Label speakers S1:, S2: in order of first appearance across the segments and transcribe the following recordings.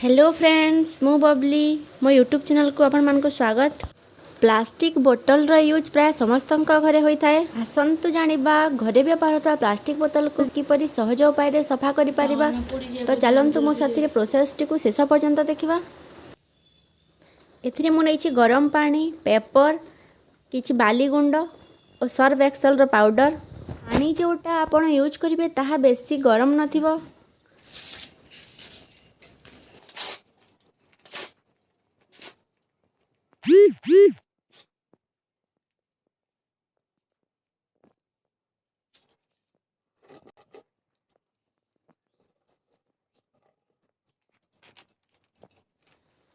S1: Hello friends मु बबली मो YouTube channel को आपण मान को स्वागत। प्लास्टिक बोतल रो यूज प्राय समस्त घरे होता है। आसतु जानिबा घरे व्यवहार होता प्लास्टिक बोतल को किपरि सहज उपाय रे सफा करि परिबा। तो चलंतु मो साथी प्रोसेस टी को शेष पर्यंत देखिबा। एथिरे मु नैछि गरम पानी, पेपर, किछि बाली गुंड और सर्फ एक्सेल रो पाउडर। पानी जोटा आपण यूज करिवे ताहा बेसी गरम नथिबो।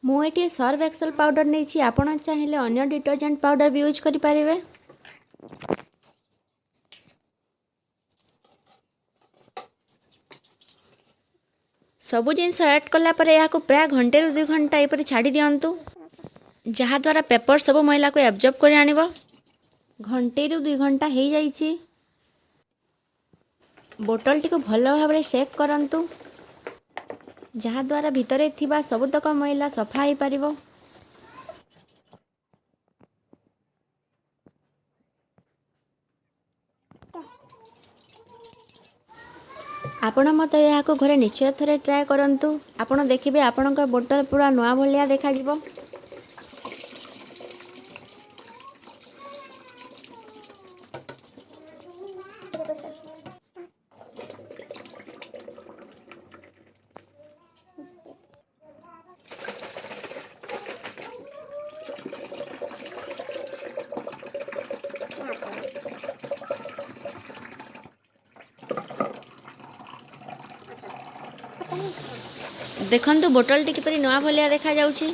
S1: मुझे सर्फ एक्सेल पाउडर नहीं आपण चाहिए अन्य डिटर्जेंट पाउडर भी यूज करें। सबु जिनस ऐड कलापर या प्राय घंटे रु 2 घंटा ये छाड़ी दिंतु जहाद्वारा पेपर सब मैला को एब्जॉर्ब कर आनिब। घंटे रु 2 घंटा हो जाइए। बोतल टी को भल भाव शेक करंतु जहाद्वारा भितर थिबा सबुतक मैला सफा हो पार। आपण मत यहाँ घरे निश्चय थे ट्राए करंतु। आपण देखिए आपण बोतल पूरा नुआ भाया देखा। देखंतु बोतल टी किपरि नुआ भलिया देखा जाउछि।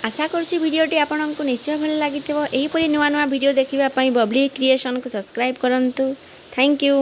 S1: आशा करुछि वीडियोटी आपनको निश्चय भल लागिथिबो। एही परि नुआ नुआ वीडियो देखिबा पई बबली क्रिएशन को सब्सक्राइब करंतु। Thank you.